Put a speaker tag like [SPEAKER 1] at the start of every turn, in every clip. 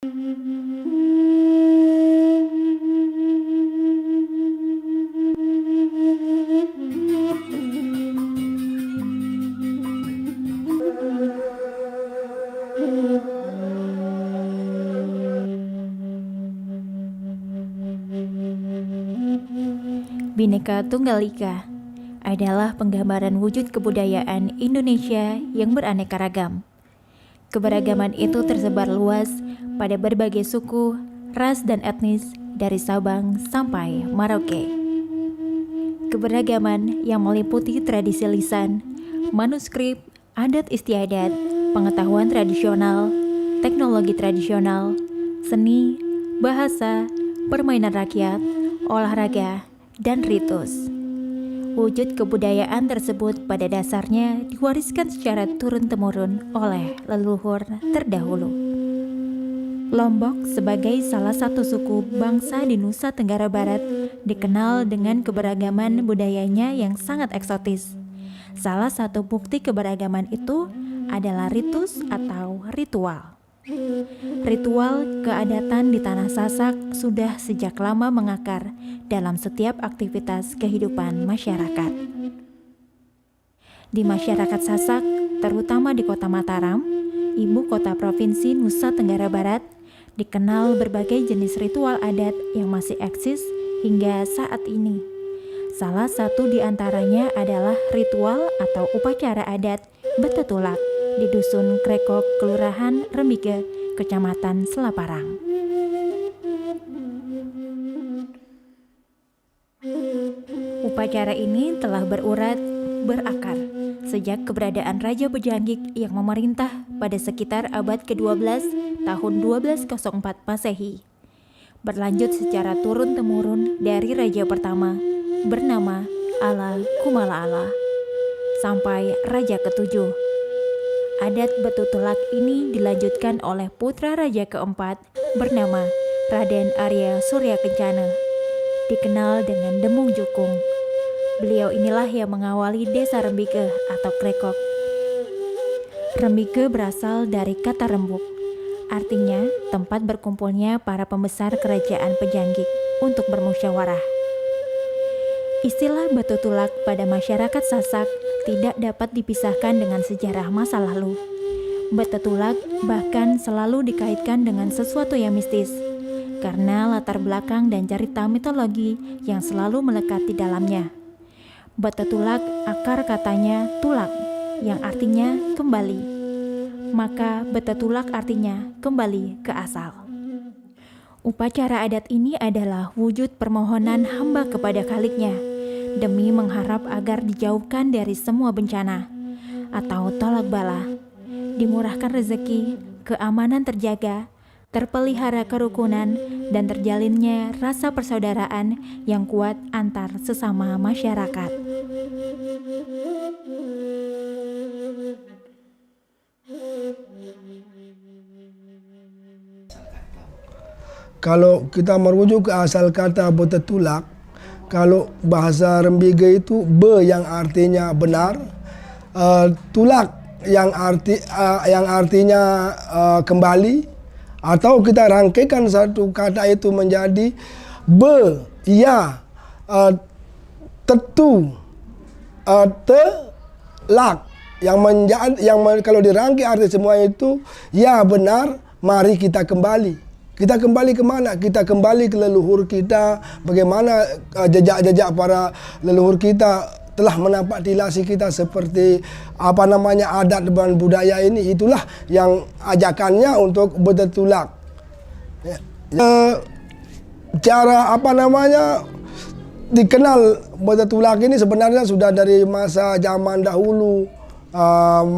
[SPEAKER 1] Bhinneka Tunggal Ika adalah penggambaran wujud kebudayaan Indonesia yang beraneka ragam. Keberagaman itu tersebar luas pada berbagai suku, ras, dan etnis dari Sabang sampai Merauke. Keberagaman yang meliputi tradisi lisan, manuskrip, adat istiadat, pengetahuan tradisional, teknologi tradisional, seni, bahasa, permainan rakyat, olahraga, dan ritus. Wujud kebudayaan tersebut pada dasarnya diwariskan secara turun-temurun oleh leluhur terdahulu. Lombok sebagai salah satu suku bangsa di Nusa Tenggara Barat dikenal dengan keberagaman budayanya yang sangat eksotis. Salah satu bukti keberagaman itu adalah ritus atau ritual. Ritual keadatan di Tanah Sasak sudah sejak lama mengakar dalam setiap aktivitas kehidupan masyarakat. Di masyarakat Sasak, terutama di Kota Mataram, ibu kota Provinsi Nusa Tenggara Barat, dikenal berbagai jenis ritual adat yang masih eksis hingga saat ini. Salah satu di antaranya adalah ritual atau upacara adat Betetulak di Dusun Krekok, Kelurahan Rembige, Kecamatan Selaparang. Upacara ini telah berakar sejak keberadaan Raja Bejanggik yang memerintah pada sekitar abad ke-12 tahun 1204 Masehi. Berlanjut secara turun-temurun dari raja pertama bernama Ala Kumala Ala sampai raja ketujuh. Adat Betetulak ini dilanjutkan oleh putra raja keempat bernama Raden Arya Surya Kencana, dikenal dengan Demung Jukung. Beliau inilah yang mengawali desa Rembige atau Krekok. Rembige berasal dari kata rembuk, artinya tempat berkumpulnya para pembesar kerajaan Pejanggik untuk bermusyawarah. Istilah Betetulak pada masyarakat Sasak tidak dapat dipisahkan dengan sejarah masa lalu. Betetulak bahkan selalu dikaitkan dengan sesuatu yang mistis, karena latar belakang dan cerita mitologi yang selalu melekat di dalamnya. Betetulak akar katanya tulak, yang artinya kembali. Maka Betetulak artinya kembali ke asal. Upacara adat ini adalah wujud permohonan hamba kepada Khaliknya, demi mengharap agar dijauhkan dari semua bencana atau tolak bala, dimurahkan rezeki, keamanan terjaga, terpelihara kerukunan, dan terjalinnya rasa persaudaraan yang kuat antar sesama masyarakat.
[SPEAKER 2] Kalau kita merujuk ke asal kata Betetulak, kalau bahasa Rembige itu be yang artinya benar, tulak yang artinya kembali, atau kita rangkaikan satu kata itu menjadi be, ya, tetu, telak, kalau dirangkai arti semua itu ya benar, mari kita kembali. Kita kembali ke mana? Kita kembali ke leluhur kita. Bagaimana jejak-jejak para leluhur kita telah menapaktilasi kita seperti adat dan budaya ini. Itulah yang ajakannya untuk Betetulak. Cara dikenal Betetulak ini sebenarnya sudah dari masa zaman dahulu,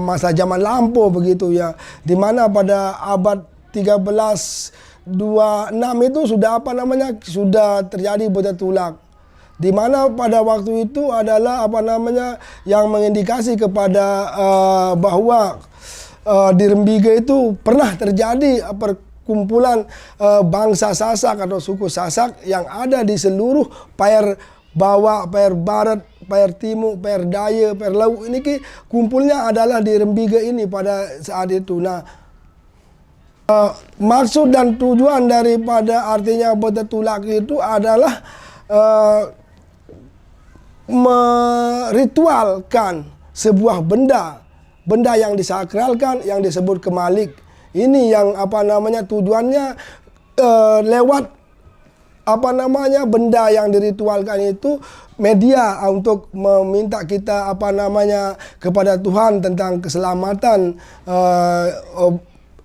[SPEAKER 2] masa zaman lampau begitu ya. Di mana pada abad 1326 itu sudah terjadi Betetulak, di mana pada waktu itu adalah yang mengindikasi kepada bahwa di Rembige itu pernah terjadi perkumpulan bangsa Sasak atau suku Sasak yang ada di seluruh Payer Bawah, Payer Barat, Payer Timur, Payer Daya, Payer Laut. Ini kumpulnya adalah di Rembige ini pada saat itu. Nah, Maksud dan tujuan daripada artinya betetulak itu adalah meritualkan sebuah benda yang disakralkan yang disebut kemalik. Ini yang tujuannya lewat benda yang diritualkan itu media untuk meminta kita kepada Tuhan tentang keselamatan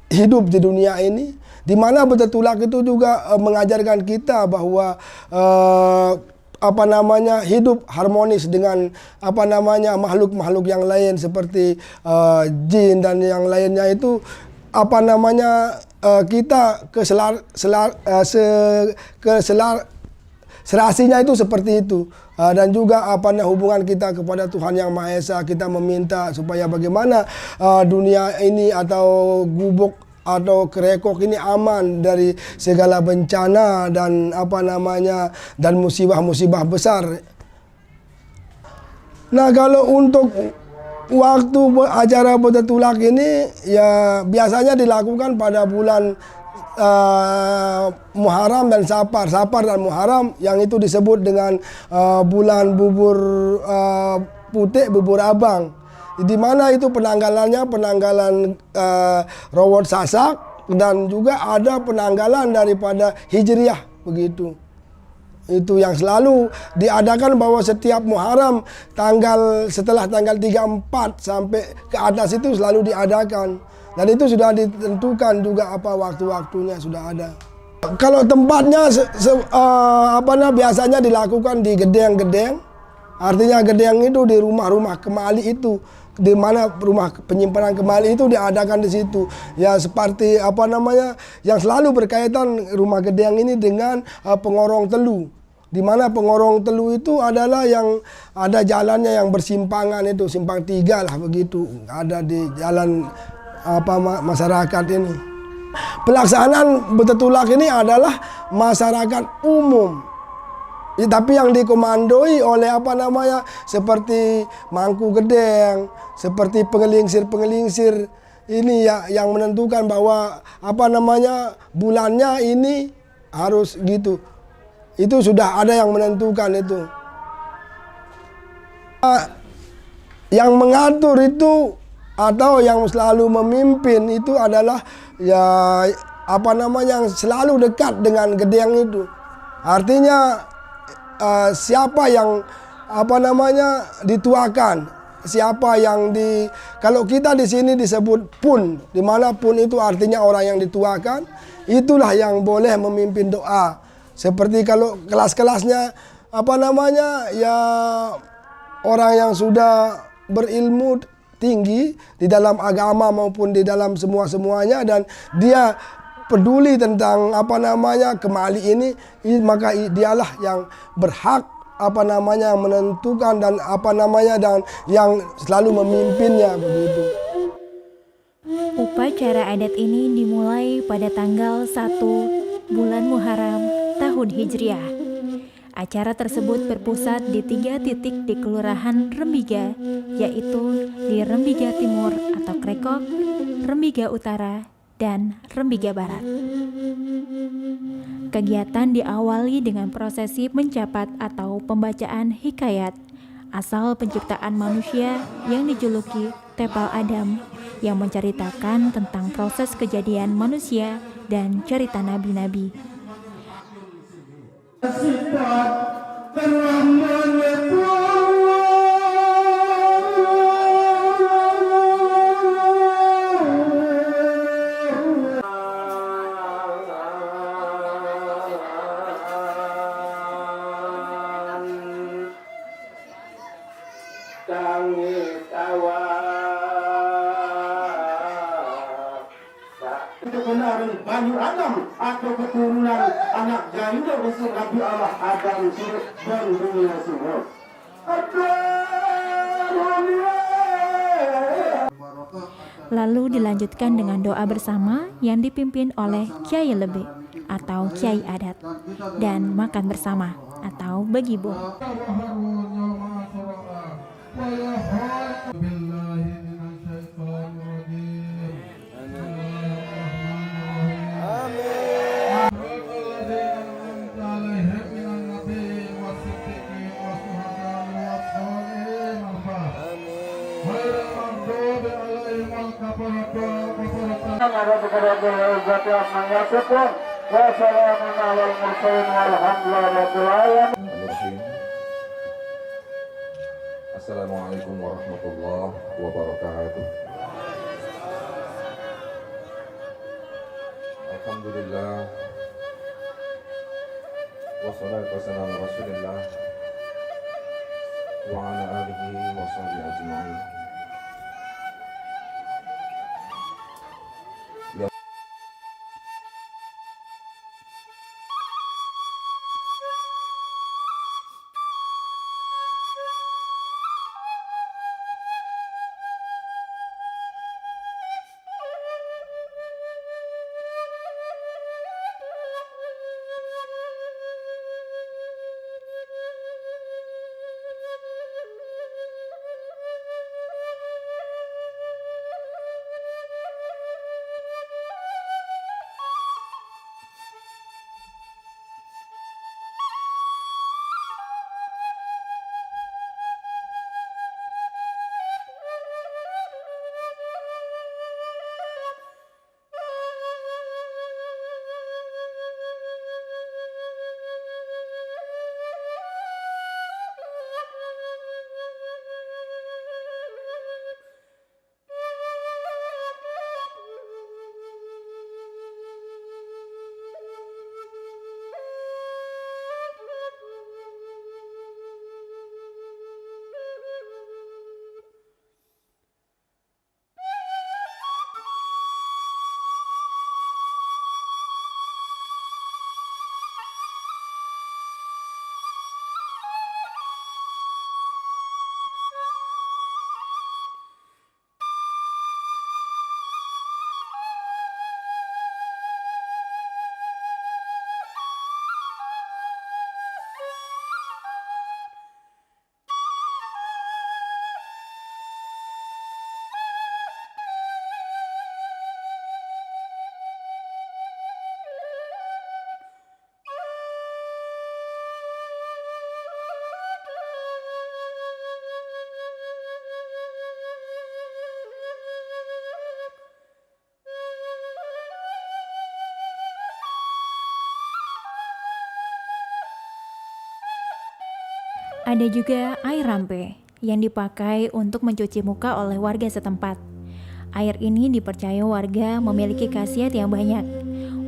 [SPEAKER 2] hidup di dunia ini, di mana betetulak itu juga mengajarkan kita bahwa hidup harmonis dengan makhluk-makhluk yang lain seperti jin dan yang lainnya itu kita serasinya itu seperti itu. Dan juga hubungan kita kepada Tuhan Yang Maha Esa, kita meminta supaya bagaimana dunia ini atau gubuk atau kerekok ini aman dari segala bencana dan dan musibah-musibah besar. Nah, kalau untuk waktu acara betetulak ini ya biasanya dilakukan pada bulan Muharram dan Safar dan Muharram, yang itu disebut dengan bulan bubur putih, bubur abang. Di mana itu penanggalannya penanggalan Rawat Sasak, dan juga ada penanggalan daripada Hijriah begitu. Itu yang selalu diadakan, bahwa setiap Muharram setelah tanggal 34 sampai ke atas itu selalu diadakan. Dan itu sudah ditentukan juga waktu-waktunya sudah ada. Kalau tempatnya biasanya dilakukan di gedeng-gedeng. Artinya gedeng itu di rumah-rumah kemali itu, di mana rumah penyimpanan kemali itu diadakan di situ. Ya seperti yang selalu berkaitan rumah gedeng ini dengan pengorong telu. Di mana pengorong telu itu adalah yang ada jalannya yang bersimpangan itu, simpang 3 lah begitu. Ada di jalan masyarakat ini. Pelaksanaan betetulak ini adalah masyarakat umum. Tapi yang dikomandoi oleh seperti mangku gedeng, seperti pengelingsir ini ya, yang menentukan bahwa bulannya ini harus gitu. Itu sudah ada yang menentukan itu. Yang mengatur itu atau yang selalu memimpin itu adalah ya yang selalu dekat dengan gedeng itu. Artinya siapa yang dituakan, siapa yang kalau kita di sini disebut pun, di mana pun itu artinya orang yang dituakan, itulah yang boleh memimpin doa. Seperti kalau kelas-kelasnya ya orang yang sudah berilmu tinggi di dalam agama maupun di dalam semuanya, dan dia peduli tentang kemali ini, maka dialah yang berhak menentukan dan dan yang selalu memimpinnya begitu.
[SPEAKER 1] Upacara adat ini dimulai pada tanggal 1 bulan Muharram tahun Hijriah. Acara tersebut berpusat di 3 titik di Kelurahan Rembiga, yaitu di Rembiga Timur atau Krekok, Rembiga Utara, dan Rembiga Barat. Kegiatan diawali dengan prosesi mencapat atau pembacaan hikayat asal penciptaan manusia yang dijuluki Tepal Adam, yang menceritakan tentang proses kejadian manusia dan cerita nabi-nabi.
[SPEAKER 3] Kebenaran Bani Adam atau keturunan anak jahil besar Nabi Allah Adam dan dunia semua.
[SPEAKER 1] Lalu dilanjutkan dengan doa bersama yang dipimpin oleh Kiai Lebe atau Kiai Adat, dan makan bersama atau bagibun.
[SPEAKER 3] yasifun wa salamun alal mursalin walhamdulillahi rabbil alamin.
[SPEAKER 4] Assalamualaikum warahmatullahi wabarakatuh. Alhamdulillah wassalatu wassalamu ala rasulillah wa ala alihi wa sahbihi ajma'in.
[SPEAKER 1] Ada juga air rampe yang dipakai untuk mencuci muka oleh warga setempat. Air ini dipercaya warga memiliki khasiat yang banyak.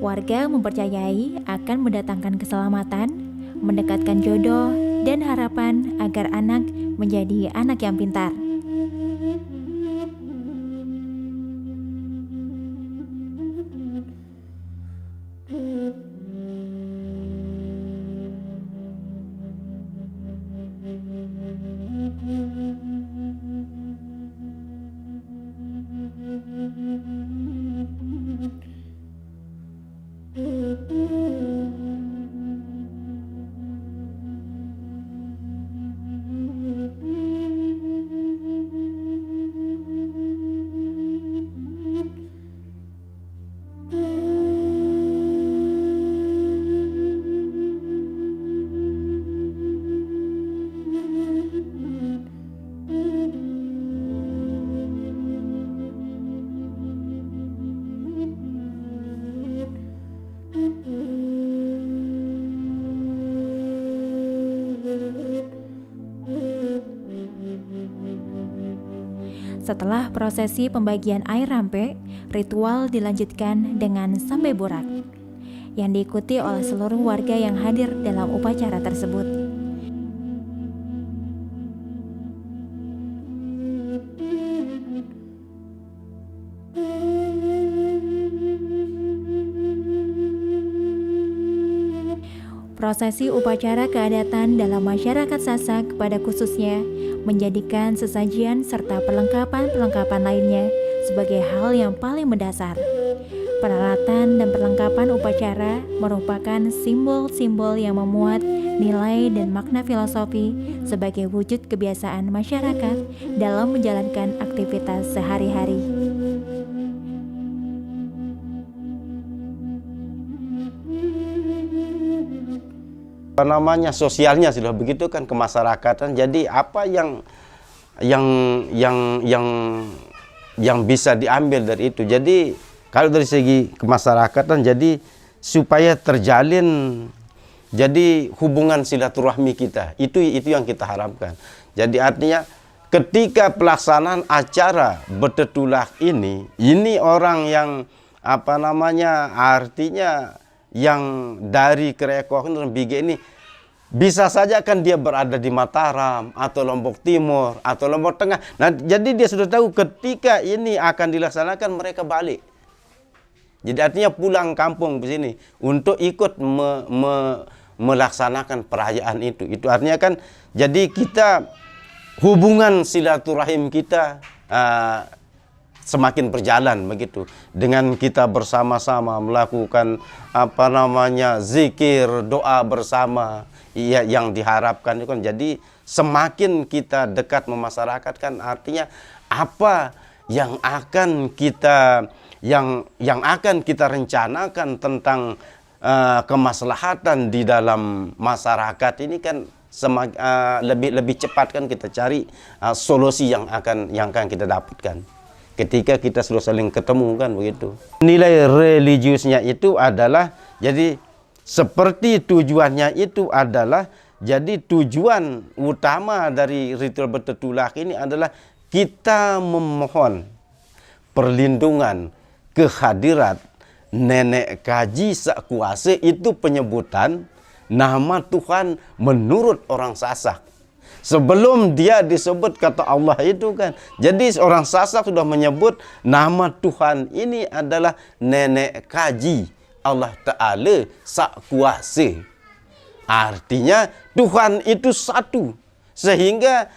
[SPEAKER 1] Warga mempercayai akan mendatangkan keselamatan, mendekatkan jodoh, dan harapan agar anak menjadi anak yang pintar. Setelah prosesi pembagian air rampe, ritual dilanjutkan dengan sambe borak yang diikuti oleh seluruh warga yang hadir dalam upacara tersebut. Prosesi upacara keadatan dalam masyarakat Sasak pada khususnya menjadikan sesajian serta perlengkapan-perlengkapan lainnya sebagai hal yang paling mendasar. Peralatan dan perlengkapan upacara merupakan simbol-simbol yang memuat nilai dan makna filosofi sebagai wujud kebiasaan masyarakat dalam menjalankan aktivitas sehari-hari.
[SPEAKER 5] Namanya sosialnya sudah begitu kan, kemasyarakatan. Jadi apa yang bisa diambil dari itu. Jadi Kalau dari segi kemasyarakatan, jadi supaya terjalin jadi hubungan silaturahmi kita, itu yang kita harapkan. Jadi artinya ketika pelaksanaan acara betetulak ini orang yang artinya yang dari Kerekohan dan Bige ini bisa saja kan dia berada di Mataram atau Lombok Timur atau Lombok Tengah. Nah, jadi dia sudah tahu ketika ini akan dilaksanakan mereka balik. Jadi artinya pulang kampung ke sini untuk ikut melaksanakan perayaan itu. Itu artinya kan jadi kita hubungan silaturahim kita semakin berjalan begitu. Dengan kita bersama-sama melakukan zikir, doa bersama yang diharapkan itu kan jadi semakin kita dekat memasyarakat kan artinya apa yang akan kita rencanakan tentang kemaslahatan di dalam masyarakat ini kan lebih cepat kan kita cari solusi yang akan kita dapatkan ketika kita sudah saling ketemu kan begitu. Nilai religiusnya itu adalah jadi seperti tujuannya itu adalah jadi tujuan utama dari ritual betetulak ini adalah kita memohon perlindungan kehadirat nenek kaji sak kuasa, itu penyebutan nama Tuhan menurut orang Sasak. Sebelum dia disebut kata Allah itu kan. Jadi orang Sasak sudah menyebut nama Tuhan ini adalah nenek kaji Allah Ta'ala sak kuasa. Artinya Tuhan itu satu. Sehingga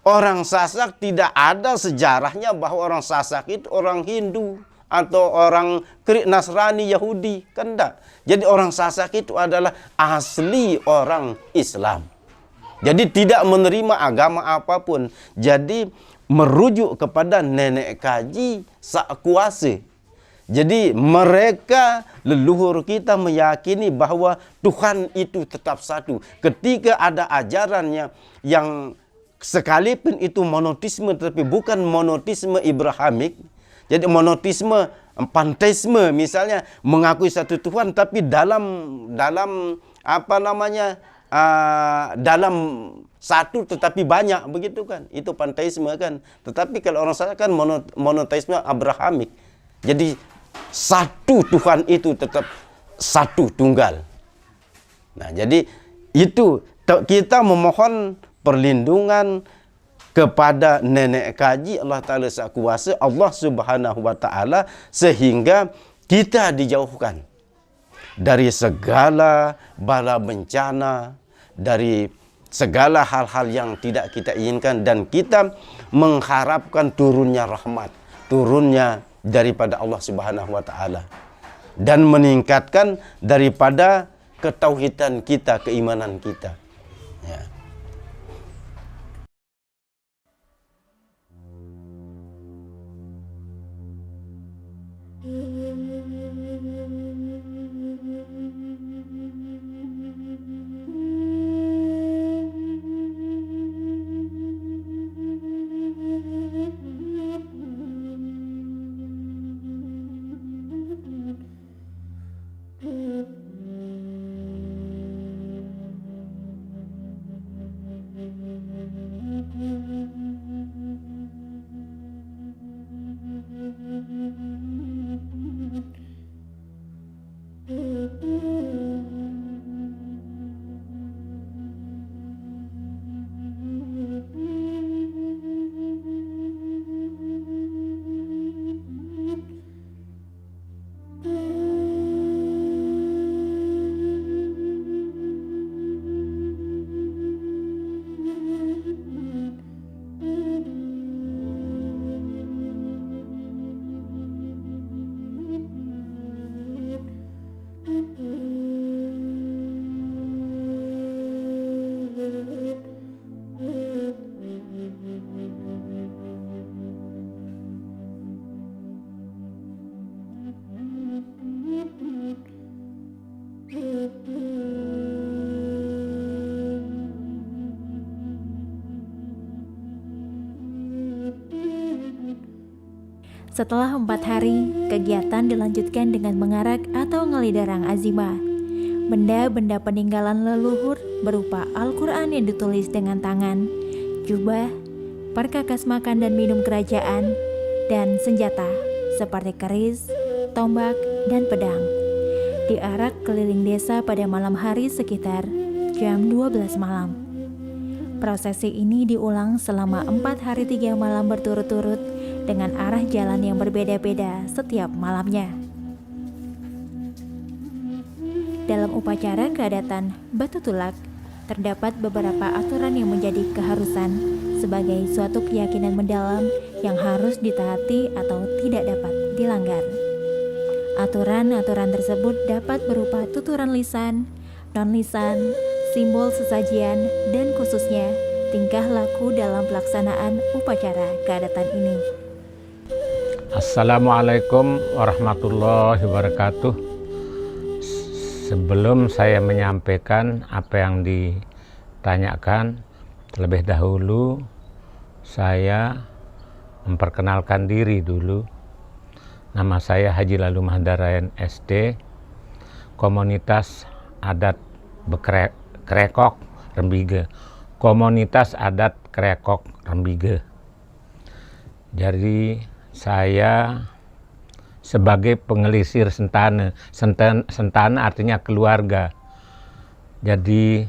[SPEAKER 5] orang Sasak tidak ada sejarahnya bahwa orang Sasak itu orang Hindu atau orang Nasrani, Yahudi, kan enggak. Jadi orang Sasak itu adalah asli orang Islam. Jadi tidak menerima agama apapun. Jadi merujuk kepada nenek kaji sak kuasa. Jadi mereka leluhur kita meyakini bahwa Tuhan itu tetap satu. Ketika ada ajarannya yang sekalipun itu monotisme tetapi bukan monotisme Ibrahimik. Jadi monotisme panteisme misalnya mengakui satu Tuhan tapi dalam dalam satu tetapi banyak begitu kan. Itu panteisme kan. Tetapi kalau orang sana kan monoteisme Abrahamik. Jadi satu Tuhan itu tetap satu tunggal. Nah, jadi itu kita memohon perlindungan kepada nenek kaji Allah Ta'ala Esa Kuasa, Allah Subhanahu Wa Ta'ala, sehingga kita dijauhkan dari segala bala bencana, dari segala hal-hal yang tidak kita inginkan, dan kita mengharapkan turunnya rahmat, turunnya daripada Allah Subhanahu Wa Ta'ala, dan meningkatkan daripada ketauhidan kita, keimanan kita. Ya.
[SPEAKER 1] Setelah 4 hari, kegiatan dilanjutkan dengan mengarak atau ngelidarang azimah. Benda-benda peninggalan leluhur berupa Al-Quran yang ditulis dengan tangan, jubah, perkakas makan dan minum kerajaan, dan senjata seperti keris, tombak, dan pedang. Diarak keliling desa pada malam hari sekitar jam 12 malam. Prosesi ini diulang selama 4 hari 3 malam berturut-turut dengan arah jalan yang berbeda-beda setiap malamnya. Dalam upacara keadatan Batu Tulak, terdapat beberapa aturan yang menjadi keharusan sebagai suatu keyakinan mendalam yang harus ditaati atau tidak dapat dilanggar. Aturan-aturan tersebut dapat berupa tuturan lisan, non-lisan, simbol sesajian, dan khususnya tingkah laku dalam pelaksanaan upacara keadatan ini.
[SPEAKER 6] Assalamualaikum warahmatullahi wabarakatuh. Sebelum saya menyampaikan apa yang ditanyakan, terlebih dahulu saya memperkenalkan diri dulu. Nama saya Haji Lalu Mahdarayan SD, Komunitas Adat Krekok Rembige. Komunitas Adat Krekok Rembige. Jadi saya sebagai pengelisir sentana. Sentana artinya keluarga. Jadi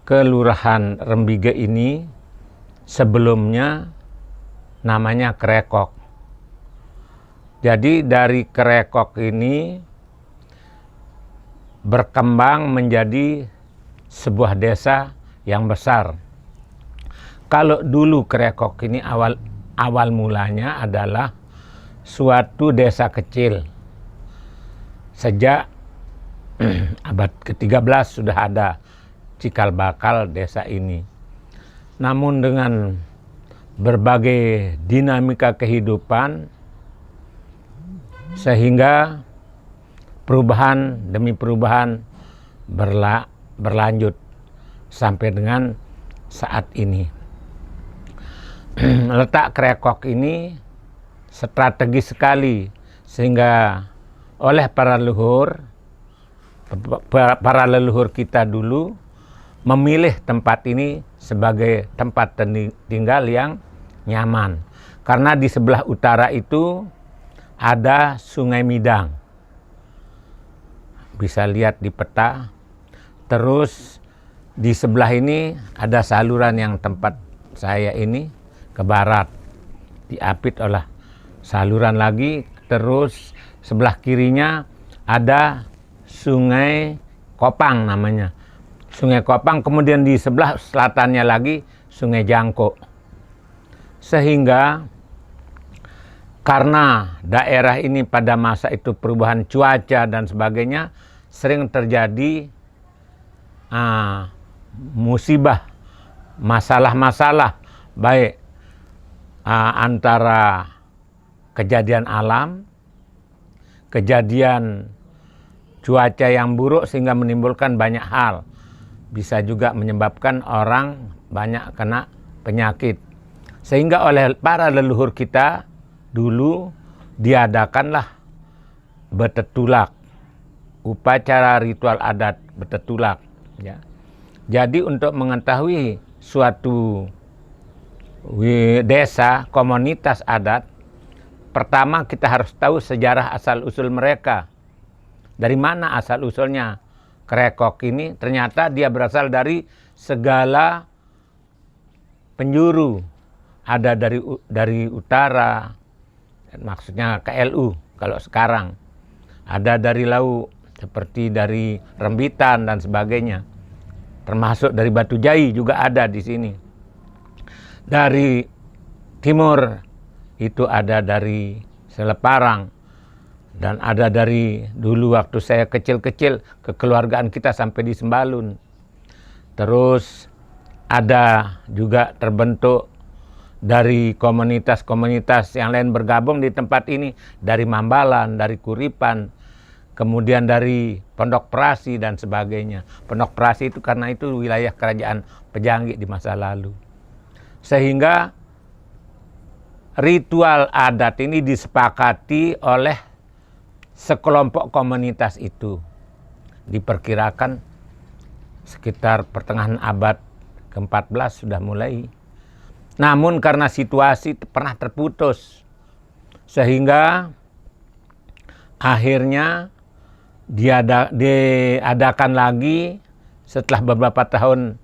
[SPEAKER 6] Kelurahan Rembige ini sebelumnya namanya Krekok. Jadi dari Krekok ini berkembang menjadi sebuah desa yang besar. Kalau dulu Krekok ini awal mulanya adalah suatu desa kecil. Sejak abad ke-13 sudah ada cikal bakal desa ini. Namun dengan berbagai dinamika kehidupan, sehingga perubahan demi perubahan berlanjut sampai dengan saat ini. Letak Krekok ini strategis sekali, sehingga oleh para leluhur kita dulu memilih tempat ini sebagai tempat tinggal yang nyaman. Karena di sebelah utara itu ada Sungai Midang. Bisa lihat di peta. Terus di sebelah ini ada saluran yang tempat saya ini ke barat. Diapit oleh saluran lagi. Terus sebelah kirinya ada Sungai Kopang namanya. Sungai Kopang, kemudian di sebelah selatannya lagi Sungai Jangkok. Sehingga karena daerah ini pada masa itu perubahan cuaca dan sebagainya, sering terjadi musibah, masalah-masalah, baik antara kejadian alam, kejadian cuaca yang buruk sehingga menimbulkan banyak hal. Bisa juga menyebabkan orang banyak kena penyakit. Sehingga oleh para leluhur kita dulu diadakanlah betetulak, upacara ritual adat betetulak. Ya. Jadi untuk mengetahui suatu desa, komunitas adat, pertama kita harus tahu sejarah asal-usul mereka. Dari mana asal-usulnya Krekok ini? Ternyata dia berasal dari segala penjuru. Ada dari utara, maksudnya KLU kalau sekarang. Ada dari laut, seperti dari Rembitan dan sebagainya. Termasuk dari Batu Jai juga ada di sini. Dari timur itu ada dari Seleparang. Dan ada dari dulu waktu saya kecil-kecil, kekeluargaan kita sampai di Sembalun. Terus ada juga terbentuk dari komunitas-komunitas yang lain bergabung di tempat ini. Dari Mambalan, dari Kuripan, kemudian dari Pondok Prasi dan sebagainya. Pondok Prasi itu karena itu wilayah kerajaan Pejanggik di masa lalu. Sehingga ritual adat ini disepakati oleh sekelompok komunitas itu. Diperkirakan sekitar pertengahan abad ke-14 sudah mulai. Namun karena situasi pernah terputus, sehingga akhirnya diadakan lagi setelah beberapa tahun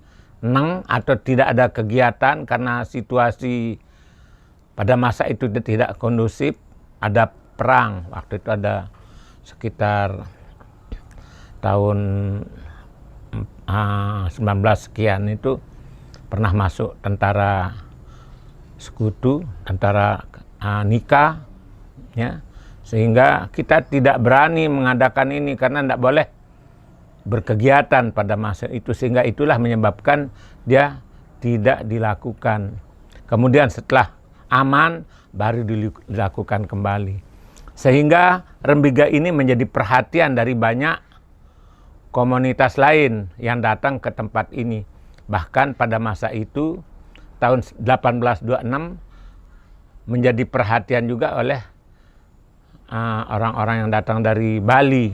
[SPEAKER 6] atau tidak ada kegiatan karena situasi pada masa itu tidak kondusif. Ada perang, waktu itu ada sekitar tahun 19 sekian itu pernah masuk tentara sekutu, tentara nikah, ya, sehingga kita tidak berani mengadakan ini karena tidak boleh berkegiatan pada masa itu, sehingga itulah menyebabkan dia tidak dilakukan. Kemudian setelah aman baru dilakukan kembali, sehingga Rembiga ini menjadi perhatian dari banyak komunitas lain yang datang ke tempat ini. Bahkan pada masa itu tahun 1826 menjadi perhatian juga oleh orang-orang yang datang dari Bali,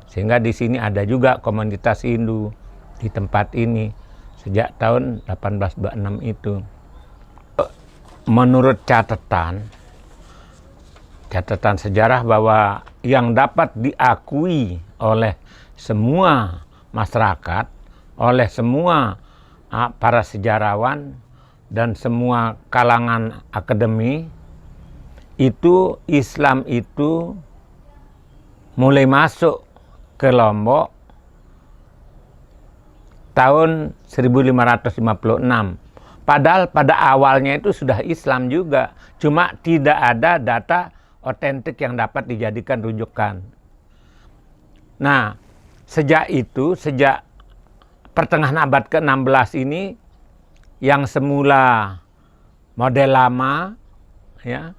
[SPEAKER 6] sehingga di sini ada juga komunitas Hindu di tempat ini sejak tahun 1826 itu. Menurut catatan sejarah bahwa yang dapat diakui oleh semua masyarakat, oleh semua para sejarawan dan semua kalangan akademi, itu Islam itu mulai masuk ke Lombok tahun 1556. Padahal pada awalnya itu sudah Islam juga, cuma tidak ada data otentik yang dapat dijadikan rujukan. Nah, sejak itu, sejak pertengahan abad ke-16 ini, yang semula model lama ya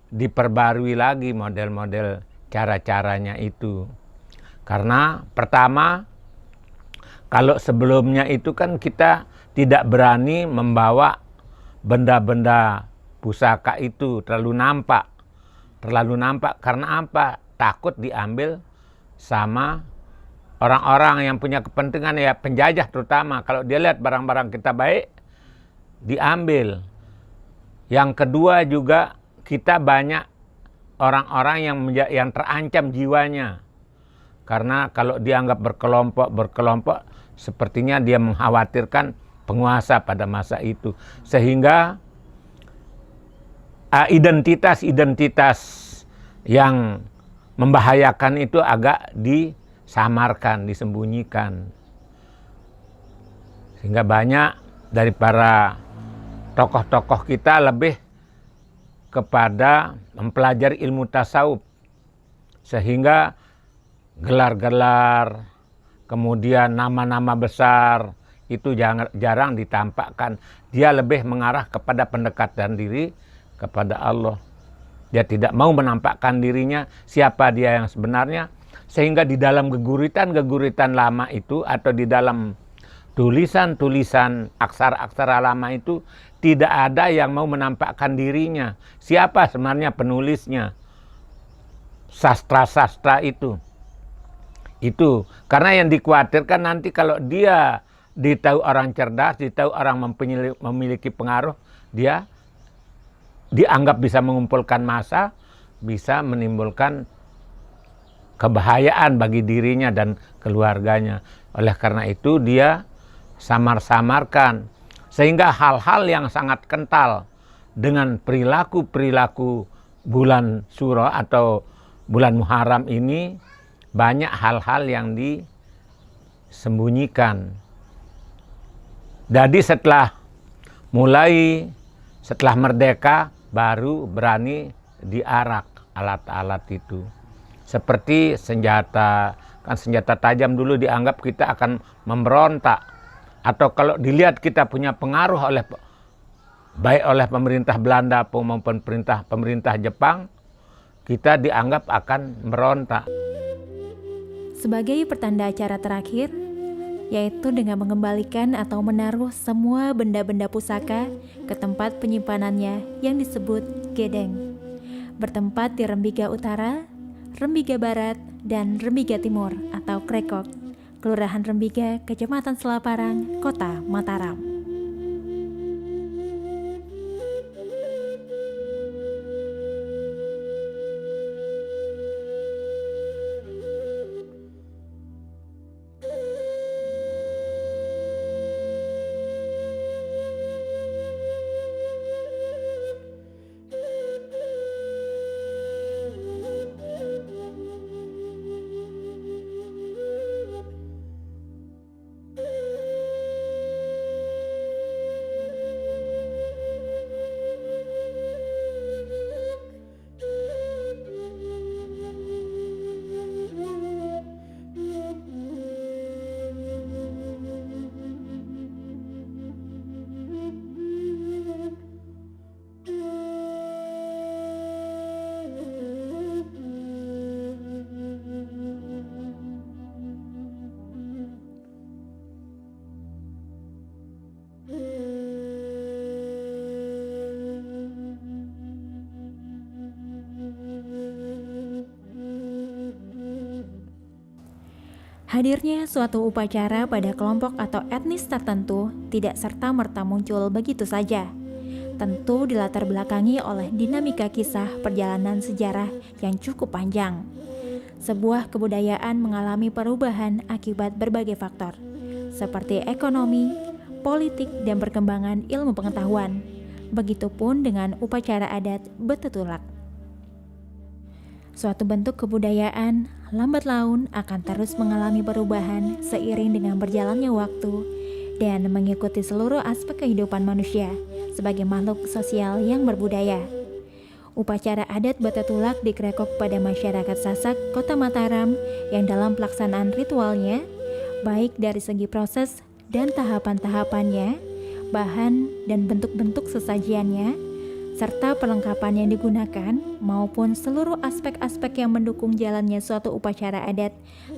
[SPEAKER 6] diperbarui lagi model-model cara-caranya itu. Karena pertama, kalau sebelumnya itu kan kita tidak berani membawa benda-benda pusaka itu terlalu nampak. Karena apa? Takut diambil sama orang-orang yang punya kepentingan, ya penjajah terutama. Kalau dia lihat barang-barang kita baik, diambil. Yang kedua juga, kita banyak orang-orang yang terancam jiwanya. Karena kalau dianggap berkelompok, sepertinya dia mengkhawatirkan penguasa pada masa itu. Sehingga identitas-identitas yang membahayakan itu agak disamarkan, disembunyikan. Sehingga banyak dari para tokoh-tokoh kita lebih kepada mempelajari ilmu tasawuf. Sehingga gelar-gelar, kemudian nama-nama besar, itu jarang ditampakkan. Dia lebih mengarah kepada pendekatan diri kepada Allah. Dia tidak mau menampakkan dirinya, siapa dia yang sebenarnya. Sehingga di dalam geguritan lama itu, atau di dalam tulisan-tulisan aksara-aksara lama itu, tidak ada yang mau menampakkan dirinya. Siapa sebenarnya penulisnya? Sastra-sastra itu. Itu karena yang dikhawatirkan nanti kalau dia ditahu orang cerdas, ditahu orang memiliki pengaruh, dia dianggap bisa mengumpulkan massa, bisa menimbulkan kebahayaan bagi dirinya dan keluarganya. Oleh karena itu dia samar-samarkan, sehingga hal-hal yang sangat kental dengan perilaku-perilaku bulan Syuro atau bulan Muharram ini, banyak hal-hal yang disembunyikan. Jadi setelah merdeka baru berani diarak alat-alat itu. Seperti senjata, kan senjata tajam dulu dianggap kita akan memberontak. Atau kalau dilihat kita punya pengaruh baik oleh pemerintah Belanda maupun pemerintah Jepang, kita dianggap akan merontak.
[SPEAKER 1] Sebagai pertanda acara terakhir, yaitu dengan mengembalikan atau menaruh semua benda-benda pusaka ke tempat penyimpanannya yang disebut gedeng, bertempat di Rembiga Utara, Rembiga Barat, dan Rembiga Timur atau Krekok, Kelurahan Rembiga, Kecamatan Selaparang, Kota Mataram. Hadirnya suatu upacara pada kelompok atau etnis tertentu tidak serta-merta muncul begitu saja. Tentu dilatar belakangi oleh dinamika kisah perjalanan sejarah yang cukup panjang. Sebuah kebudayaan mengalami perubahan akibat berbagai faktor, seperti ekonomi, politik, dan perkembangan ilmu pengetahuan. Begitupun dengan upacara adat Betetulak. Suatu bentuk kebudayaan lambat laun akan terus mengalami perubahan seiring dengan berjalannya waktu dan mengikuti seluruh aspek kehidupan manusia sebagai makhluk sosial yang berbudaya. Upacara adat Betetulak dikrekok pada masyarakat Sasak, Kota Mataram yang dalam pelaksanaan ritualnya, baik dari segi proses dan tahapan-tahapannya, bahan dan bentuk-bentuk sesajiannya, serta perlengkapan yang digunakan maupun seluruh aspek-aspek yang mendukung jalannya suatu upacara adat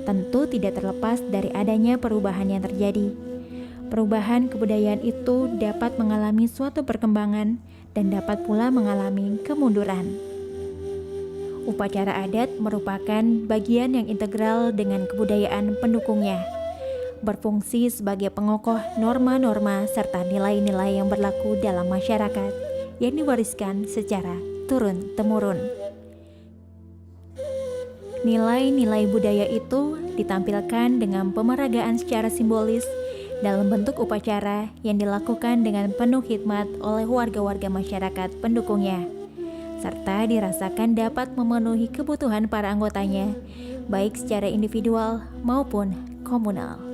[SPEAKER 1] tentu tidak terlepas dari adanya perubahan yang terjadi. Perubahan kebudayaan itu dapat mengalami suatu perkembangan dan dapat pula mengalami kemunduran. Upacara adat merupakan bagian yang integral dengan kebudayaan pendukungnya, berfungsi sebagai pengokoh norma-norma serta nilai-nilai yang berlaku dalam masyarakat yang diwariskan secara turun-temurun. Nilai-nilai budaya itu ditampilkan dengan pemeragaan secara simbolis dalam bentuk upacara yang dilakukan dengan penuh hikmat oleh warga-warga masyarakat pendukungnya, serta dirasakan dapat memenuhi kebutuhan para anggotanya, baik secara individual maupun komunal.